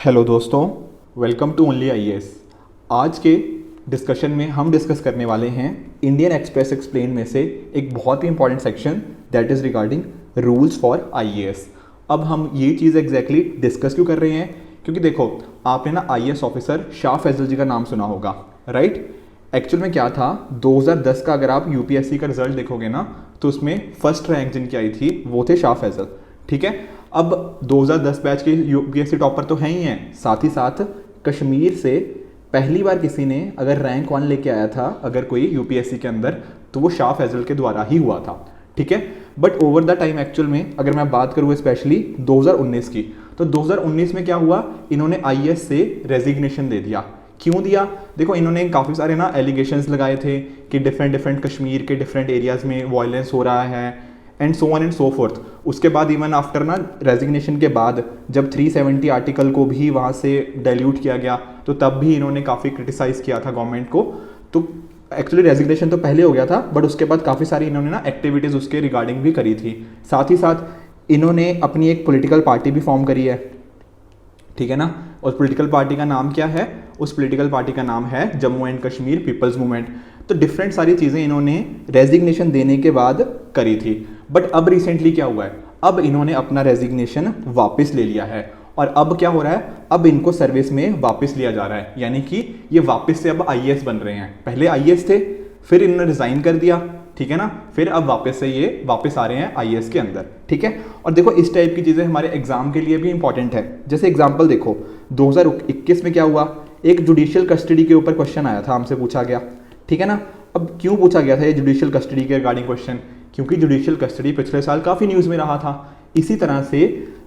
Hello दोस्तों, welcome to only IAS. आज के डिस्कशन में हम डिस्कस करने वाले हैं इंडियन एक्सप्रेस एक्सप्लेन में से एक बहुत ही important section that is regarding rules for IAS. अब हम ये चीज़ एग्जैक्टली डिस्कस क्यों कर रहे हैं, क्योंकि देखो आपने ना आईएएस ऑफिसर शाह फैजल जी का नाम सुना होगा, राइट। एक्चुअल में क्या था, 2010 का अगर आप यूपीएससी का रिजल्ट देखोगे ना तो उसमें फर्स्ट रैंक जिनकी आई थी वो थे शाह फैजल, ठीक है। अब 2010 बैच के यूपीएससी टॉपर तो हैं ही हैं, साथ ही साथ कश्मीर से पहली बार किसी ने अगर रैंक 1 लेके आया था अगर कोई यूपीएससी के अंदर तो वो शाह फैजल के द्वारा ही हुआ था, ठीक है। But over the time actual में अगर मैं बात करूँ स्पेशली 2019 की, तो 2019 में क्या हुआ, इन्होंने आईएएस से रेजिग्नेशन दे दिया। क्यों दिया? देखो इन्होंने काफ़ी सारे ना एलिगेशंस लगाए थे कि डिफरेंट कश्मीर के डिफरेंट एरियाज़ में वायलेंस हो रहा है and so on and so fourth. उसके बाद इवन आफ्टर ना रेजिग्नेशन के बाद जब 370 आर्टिकल को भी वहाँ से डाइल्यूट किया गया तो तब भी इन्होंने काफ़ी क्रिटिसाइज़ किया था गवर्नमेंट को। तो एक्चुअली रेजिग्नेशन तो पहले हो गया था बट उसके बाद काफ़ी सारी इन्होंने ना एक्टिविटीज़ उसके रिगार्डिंग भी करी थी। साथ ही साथ इन्होंने अपनी एक पॉलिटिकल पार्टी भी फॉर्म करी है, ठीक है ना। और पॉलिटिकल पार्टी का नाम क्या है? उस पॉलिटिकल पार्टी का नाम है Jammu and Kashmir people's movement. तो डिफरेंट सारी चीज़ें इन्होंने रेजिग्नेशन देने के बाद करी थी। बट अब रिसेंटली क्या हुआ है, अब इन्होंने अपना रेजिग्नेशन वापस ले लिया है और अब क्या हो रहा है, अब इनको सर्विस में वापस लिया जा रहा है, यानी कि ये वापस से अब आईएएस बन रहे हैं। पहले आईएएस थे, फिर इन्होंने रिजाइन कर दिया, ठीक है ना, फिर अब वापस से ये वापस आ रहे हैं आईएएस के अंदर, ठीक है। और देखो इस टाइप की चीज़ें हमारे एग्जाम के लिए भी इंपॉर्टेंट है। जैसे एग्जाम्पल देखो 2021 में क्या हुआ, एक जुडिशियल कस्टडी के ऊपर क्वेश्चन आया था, हमसे पूछा गया, ठीक है ना। अब क्यों पूछा गया था ये जुडिशियल कस्टडी के रिगार्डिंग क्वेश्चन? क्योंकि जुडिशियल कस्टडी पिछले साल काफ़ी न्यूज़ में रहा था। इसी तरह से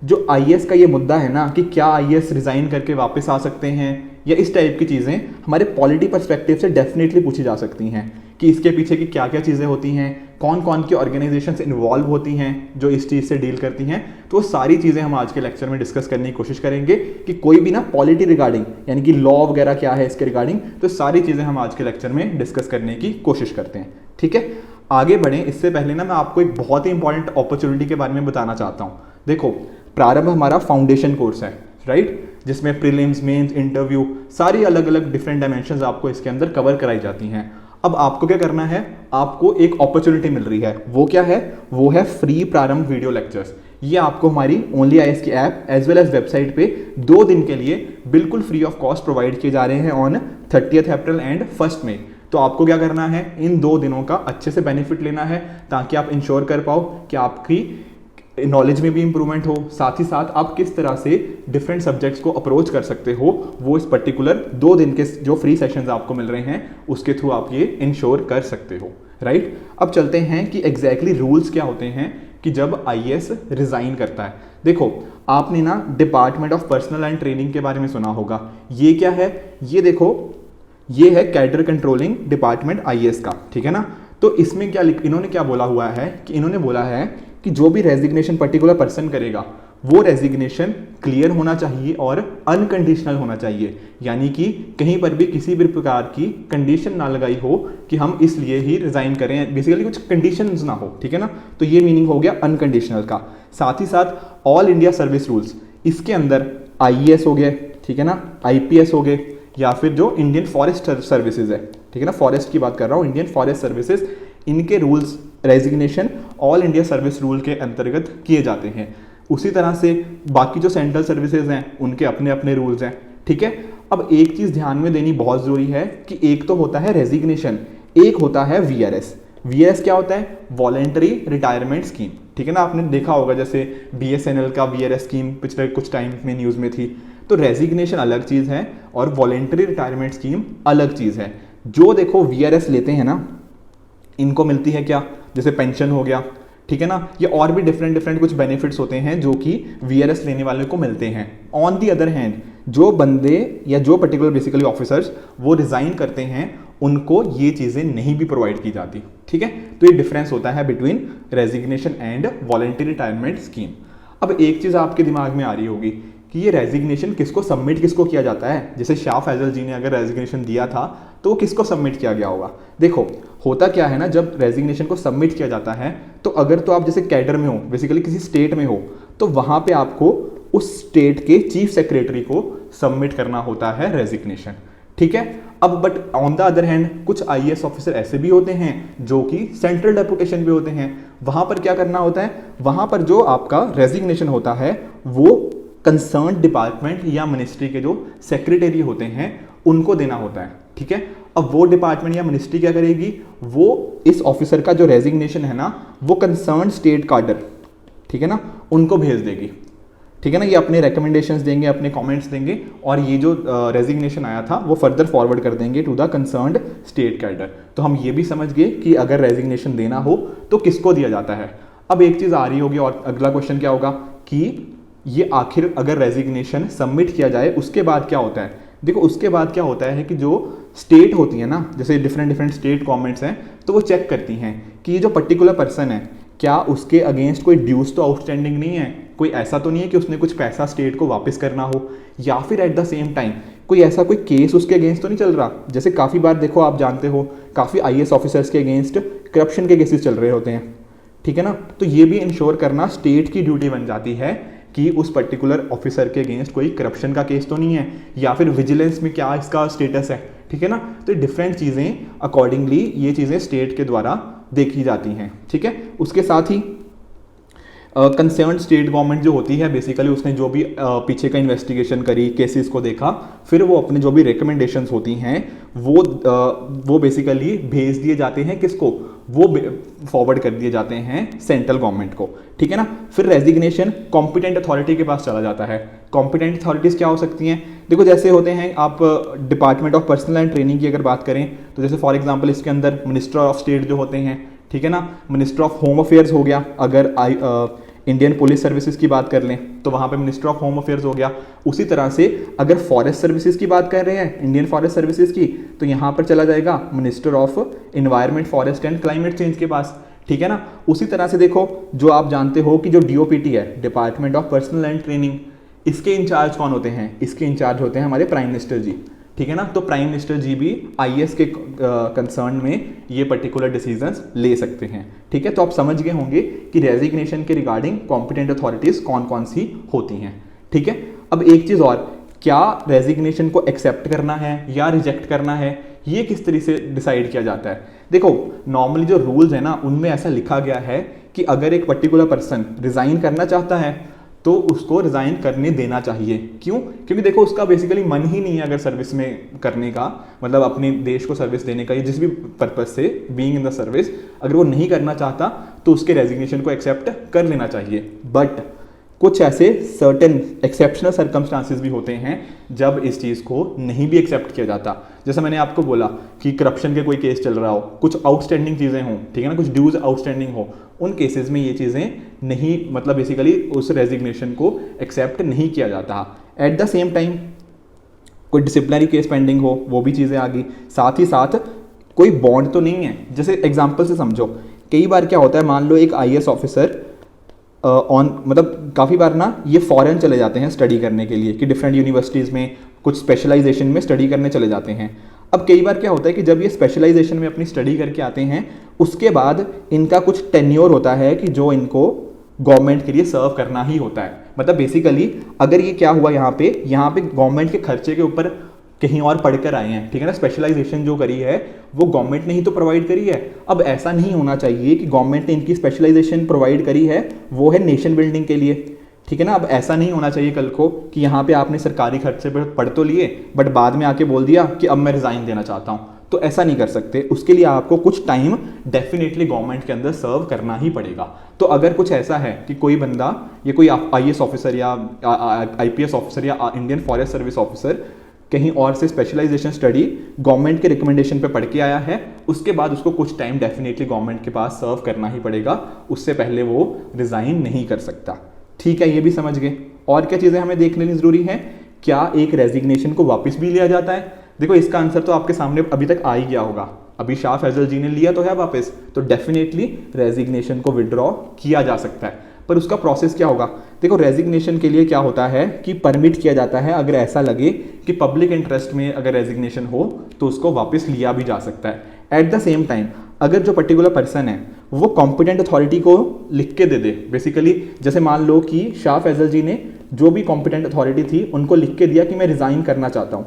जो आईएएस का ये मुद्दा है ना कि क्या आईएएस रिजाइन करके वापस आ सकते हैं या इस टाइप की चीज़ें हमारे पॉलिटी पर्सपेक्टिव से डेफिनेटली पूछी जा सकती हैं कि इसके पीछे की क्या क्या चीज़ें होती हैं, कौन कौन की ऑर्गेनाइजेशंस इन्वॉल्व होती हैं जो इस चीज़ से डील करती हैं। तो वो सारी चीज़ें हम आज के लेक्चर में डिस्कस करने की कोशिश करेंगे कि कोई भी ना पॉलिटी रिगार्डिंग यानी कि लॉ वगैरह क्या है इसके रिगार्डिंग, तो सारी चीज़ें हम आज के लेक्चर में डिस्कस करने की कोशिश करते हैं, ठीक है। आगे बढ़ें इससे पहले ना मैं आपको एक बहुत ही इंपॉर्टेंट अपॉर्चुनिटी के बारे में बताना चाहता हूँ। देखो प्रारंभ हमारा फाउंडेशन कोर्स है, राइट, जिसमें प्रीलिम्स, मेंस, इंटरव्यू सारी अलग अलग डिफरेंट डायमेंशंस आपको इसके अंदर कवर कराई जाती हैं। अब आपको क्या करना है, आपको एक अपॉर्चुनिटी मिल रही है, वो क्या है, वो है फ्री प्रारंभ वीडियो लेक्चर्स। ये आपको हमारी ओनली आईएएस की app as well as website पे 2 दिन के लिए बिल्कुल फ्री ऑफ कॉस्ट प्रोवाइड किए जा रहे हैं ऑन 30 अप्रैल एंड 1 मई। तो आपको क्या करना है, इन 2 दिनों का अच्छे से बेनिफिट लेना है ताकि आप इंश्योर कर पाओ कि आपकी नॉलेज में भी इंप्रूवमेंट हो, साथ ही साथ आप किस तरह से डिफरेंट सब्जेक्ट्स को अप्रोच कर सकते हो वो इस पर्टिकुलर 2 दिन के जो फ्री सेशंस आपको मिल रहे हैं उसके थ्रू आप ये इंश्योर कर सकते हो, राइट। अब चलते हैं कि एग्जैक्टली रूल्स क्या होते हैं कि जब आईएएस रिजाइन करता है। देखो आपने ना department of personal and training के बारे में सुना होगा, ये क्या है, ये देखो ये है कैडर कंट्रोलिंग डिपार्टमेंट आईएएस का, ठीक है ना। तो इसमें क्या इन्होंने क्या बोला हुआ है कि इन्होंने बोला है कि जो भी रेजिग्नेशन पर्टिकुलर पर्सन करेगा वो रेजिग्नेशन क्लियर होना चाहिए और अनकंडीशनल होना चाहिए, यानी कि कहीं पर भी किसी भी प्रकार की कंडीशन ना लगाई हो कि हम इसलिए ही रिजाइन करें, बेसिकली कुछ कंडीशंस ना हो, ठीक है ना। तो ये मीनिंग हो गया अनकंडीशनल का। साथ ही साथ ऑल इंडिया सर्विस रूल्स, इसके अंदर आईएएस हो गए, ठीक है ना, आईपीएस हो गए, या फिर जो इंडियन फॉरेस्ट सर्विसेज है, ठीक है ना, फॉरेस्ट की बात कर रहा हूँ, इंडियन फॉरेस्ट सर्विसेज, इनके rules resignation all India service rule के अंतर्गत किए जाते हैं। उसी तरह से बाकी जो सेंट्रल सर्विसेज हैं उनके अपने अपने रूल्स हैं, ठीक है। अब एक चीज़ ध्यान में देनी बहुत ज़रूरी है कि एक तो होता है रेजिग्नेशन, एक होता है वीआरएस। वीआरएस क्या होता है? वॉलेंटरी रिटायरमेंट स्कीम, ठीक है ना। आपने देखा होगा जैसे बीएसएनएल का वीआरएस स्कीम पिछले कुछ टाइम में न्यूज़ में थी। तो रेजिग्नेशन अलग चीज़ है और वॉलेंटरी रिटायरमेंट स्कीम अलग चीज़ है। जो देखो वीआरएस लेते हैं ना, इनको मिलती है क्या, जैसे पेंशन हो गया, ठीक है ना, ये और भी डिफरेंट कुछ बेनिफिट्स होते हैं जो कि वीआरएस लेने वाले को मिलते हैं। ऑन दी अदर हैंड जो बंदे या जो पर्टिकुलर बेसिकली ऑफिसर्स वो रिजाइन करते हैं उनको ये चीज़ें नहीं भी प्रोवाइड की जाती, ठीक है। तो ये डिफरेंस होता है between resignation and voluntary retirement scheme. अब एक चीज़ आपके दिमाग में आ रही होगी कि ये रेजिग्नेशन किसको सबमिट किसको किया जाता है। जैसे शाह फैजल जी ने अगर रेजिग्नेशन दिया था तो वो किसको सबमिट किया गया होगा। देखो होता क्या है ना, जब रेजिग्नेशन को सबमिट किया जाता है तो अगर तो आप जैसे कैडर में हो, बेसिकली किसी स्टेट में हो, तो वहाँ पे आपको उस स्टेट के चीफ सेक्रेटरी को सबमिट करना होता है रेजिग्नेशन। ठीक है। अब but on the other hand कुछ आईएएस ऑफिसर ऐसे भी होते हैं जो कि सेंट्रल डेपुटेशन पे होते हैं। वहां पर क्या करना होता है, वहां पर जो आपका रेजिग्नेशन होता है वो कंसर्न डिपार्टमेंट या मिनिस्ट्री के जो सेक्रेटरी होते हैं उनको देना होता है। ठीक है। अब वो डिपार्टमेंट या मिनिस्ट्री क्या करेगी, वो इस ऑफिसर का जो रेजिग्नेशन है ना वो कंसर्न स्टेट काडर, ठीक है ना, उनको भेज देगी। ठीक है ना, ये अपने रिकमेंडेशंस देंगे, अपने कमेंट्स देंगे और ये जो रेजिग्नेशन आया था वो फर्दर फॉरवर्ड कर देंगे to the concerned state cadre. तो हम ये भी समझ गए कि अगर रेजिग्नेशन देना हो तो किसको दिया जाता है। अब एक चीज़ आ रही होगी और अगला क्वेश्चन क्या होगा कि ये आखिर अगर रेजिग्नेशन सबमिट किया जाए उसके बाद क्या होता है। देखो उसके बाद क्या होता है कि जो स्टेट होती है ना, जैसे डिफरेंट स्टेट गवर्नमेंट्स हैं, तो वो चेक करती हैं कि ये जो पर्टिकुलर पर्सन है क्या उसके अगेंस्ट कोई ड्यूज तो आउटस्टैंडिंग नहीं है, कोई ऐसा तो नहीं है कि उसने कुछ पैसा स्टेट को वापस करना हो, या फिर एट द सेम टाइम कोई ऐसा कोई केस उसके अगेंस्ट तो नहीं चल रहा। जैसे काफ़ी बार देखो, आप जानते हो काफ़ी आईएएस ऑफिसर्स के अगेंस्ट करप्शन के केसेस चल रहे होते हैं। ठीक है ना, तो ये भी इंश्योर करना स्टेट की ड्यूटी बन जाती है कि उस पर्टिकुलर ऑफिसर के अगेंस्ट कोई करप्शन का केस तो नहीं है, या फिर विजिलेंस में क्या इसका स्टेटस है। ठीक है ना, तो डिफरेंट चीज़ें अकॉर्डिंगली ये चीज़ें स्टेट के द्वारा देखी जाती हैं। ठीक है। उसके साथ ही कंसर्न स्टेट गवर्नमेंट जो होती है बेसिकली उसने जो भी पीछे का इन्वेस्टिगेशन करी, केसेस को देखा, फिर वो अपने जो भी रिकमेंडेशंस होती हैं वो बेसिकली भेज दिए जाते हैं किसको, वो फॉरवर्ड कर दिए जाते हैं सेंट्रल गवर्नमेंट को। ठीक है ना, फिर रेजिग्नेशन कॉम्पिटेंट अथॉरिटी के पास चला जाता है। कॉम्पिटेंट अथॉरिटीज़ क्या हो सकती हैं, देखो जैसे होते हैं, आप department of personal and training की अगर बात करें तो जैसे फॉर एग्जांपल इसके अंदर मिनिस्टर ऑफ स्टेट जो होते हैं, ठीक है ना, मिनिस्टर ऑफ होम अफेयर्स हो गया। अगर इंडियन पुलिस सर्विसेज की बात कर लें तो वहाँ पे मिनिस्टर ऑफ होम अफेयर्स हो गया। उसी तरह से अगर फॉरेस्ट सर्विसेज की बात कर रहे हैं, इंडियन फॉरेस्ट सर्विसेज की, तो यहाँ पर चला जाएगा minister of environment, forest and climate change के पास। ठीक है ना, उसी तरह से देखो जो आप जानते हो कि जो डीओपीटी है, department of personal and training, इसके इंचार्ज कौन होते हैं, इसके इंचार्ज होते हैं हमारे प्राइम मिनिस्टर जी। ठीक है ना, तो प्राइम मिनिस्टर जी भी आईएएस के कंसर्न में ये पर्टिकुलर डिसीजंस ले सकते हैं। ठीक है, तो आप समझ गए होंगे कि रेजिग्नेशन के रिगार्डिंग कॉम्पिटेंट अथॉरिटीज कौन कौन सी होती हैं। ठीक है, अब एक चीज़ और, क्या रेजिग्नेशन को एक्सेप्ट करना है या रिजेक्ट करना है, ये किस तरीके से डिसाइड किया जाता है। देखो नॉर्मली जो रूल्स है ना उनमें ऐसा लिखा गया है कि अगर एक पर्टिकुलर पर्सन रिजाइन करना चाहता है तो उसको रिजाइन करने देना चाहिए। क्यों? क्योंकि देखो उसका बेसिकली मन ही नहीं है अगर सर्विस में करने का, मतलब अपने देश को सर्विस देने का, या जिस भी पर्पज से बीइंग इन द सर्विस, अगर वो नहीं करना चाहता तो उसके रेजिग्नेशन को एक्सेप्ट कर लेना चाहिए। बट कुछ ऐसे सर्टेन एक्सेप्शनल सर्कमस्टांसेस भी होते हैं जब इस चीज़ को नहीं भी एक्सेप्ट किया जाता। जैसे मैंने आपको बोला कि करप्शन के कोई केस चल रहा हो, कुछ आउटस्टैंडिंग चीज़ें हों, ठीक है ना, कुछ ड्यूज आउटस्टैंडिंग हो, उन केसेस में ये चीज़ें नहीं, मतलब बेसिकली उस रेजिग्नेशन को एक्सेप्ट नहीं किया जाता। एट द सेम टाइम कोई डिसिप्लिनरी केस पेंडिंग हो, वो भी चीज़ें आ गई। साथ ही साथ कोई बॉन्ड तो नहीं है। जैसे एग्जाम्पल से समझो, कई बार क्या होता है, मान लो एक आईएएस ऑफिसर मतलब काफ़ी बार ना ये फॉरेन चले जाते हैं स्टडी करने के लिए, कि डिफरेंट यूनिवर्सिटीज़ में कुछ स्पेशलाइजेशन में स्टडी करने चले जाते हैं। अब कई बार क्या होता है कि जब ये स्पेशलाइजेशन में अपनी स्टडी करके आते हैं उसके बाद इनका कुछ टेन्योर होता है कि जो इनको गवर्नमेंट के लिए सर्व करना ही होता है। मतलब बेसिकली अगर ये क्या हुआ यहाँ पे गवर्नमेंट के खर्चे के ऊपर कहीं और पढ़कर आए हैं, ठीक है ना, स्पेशलाइजेशन जो करी है वो गवर्नमेंट ने ही तो प्रोवाइड करी है। अब ऐसा नहीं होना चाहिए कि गवर्नमेंट ने इनकी स्पेशलाइजेशन प्रोवाइड करी है वो है नेशन बिल्डिंग के लिए, ठीक है ना। अब ऐसा नहीं होना चाहिए कल को कि यहाँ पे आपने सरकारी खर्चे पर पढ़ तो लिए बट बाद में आके बोल दिया कि अब मैं रिजाइन देना चाहता हूँ, तो ऐसा नहीं कर सकते। उसके लिए आपको कुछ टाइम डेफिनेटली गवर्नमेंट के अंदर सर्व करना ही पड़ेगा। तो अगर कुछ ऐसा है कि कोई बंदा, ये कोई आईएएस ऑफिसर या आईपीएस ऑफिसर या इंडियन फॉरेस्ट सर्विस ऑफिसर कहीं और से स्पेशलाइजेशन स्टडी गवर्नमेंट के रिकमेंडेशन पे पढ़ के आया है, उसके बाद उसको कुछ टाइम डेफिनेटली गवर्नमेंट के पास सर्व करना ही पड़ेगा, उससे पहले वो रिजाइन नहीं कर सकता। ठीक है, ये भी समझ गए। और क्या चीज़ें हमें देख लेनी जरूरी है, क्या एक रेजिग्नेशन को वापस भी लिया जाता है। देखो इसका आंसर तो आपके सामने अभी तक आ ही गया होगा, अभी शाह फैजल जी ने लिया तो है वापस, तो डेफिनेटली रेजिग्नेशन को विड्रॉ किया जा सकता है। पर उसका प्रोसेस क्या होगा, देखो रेजिग्नेशन के लिए क्या होता है कि परमिट किया जाता है, अगर ऐसा लगे कि पब्लिक इंटरेस्ट में अगर रेजिग्नेशन हो तो उसको वापस लिया भी जा सकता है। एट द सेम टाइम अगर जो पर्टिकुलर पर्सन है वो कॉम्पिटेंट अथॉरिटी को लिख के दे दे, बेसिकली जैसे मान लो कि शाह फैजल जी ने जो भी कॉम्पिटेंट अथॉरिटी थी उनको लिख के दिया कि मैं रिज़ाइन करना चाहता हूँ।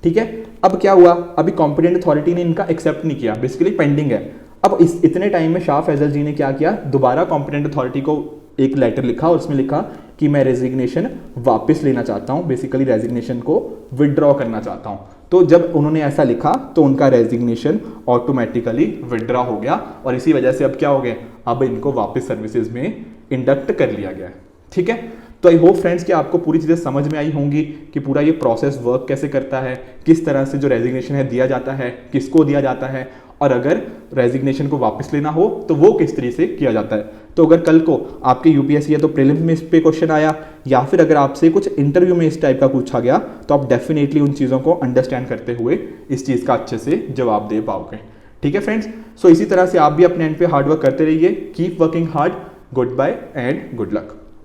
ठीक है, अब क्या हुआ, अभी कॉम्पिटेंट अथॉरिटी ने इनका एक्सेप्ट नहीं किया, बेसिकली पेंडिंग है। अब इस इतने टाइम में शाह फैजल जी ने क्या किया, दोबारा कॉम्पिटेंट अथॉरिटी को एक लेटर लिखा और उसमें लिखा कि मैं रेजिग्नेशन वापस लेना चाहता हूँ, बेसिकली रेजिग्नेशन को विदड्रॉ करना चाहता हूँ। तो जब उन्होंने ऐसा लिखा तो उनका रेजिग्नेशन ऑटोमेटिकली विदड्रॉ हो गया और इसी वजह से अब क्या हो गया, अब इनको वापस सर्विसेज में इंडक्ट कर लिया गया। ठीक है, तो आई होप फ्रेंड्स कि आपको पूरी चीज़ें समझ में आई होंगी कि पूरा ये प्रोसेस वर्क कैसे करता है, किस तरह से जो रेजिग्नेशन है दिया जाता है, किसको दिया जाता है, और अगर रेजिग्नेशन को वापस लेना हो तो वो किस तरीके से किया जाता है। तो अगर कल को आपके यूपीएससी या तो प्रीलिम्स में इस पे क्वेश्चन आया या फिर अगर आपसे कुछ इंटरव्यू में इस टाइप का पूछा गया तो आप डेफिनेटली उन चीज़ों को अंडरस्टैंड करते हुए इस चीज़ का अच्छे से जवाब दे पाओगे। ठीक है फ्रेंड्स, सो इसी तरह से आप भी अपने एंड पे हार्ड वर्क करते रहिए। Keep working hard. Goodbye and good luck.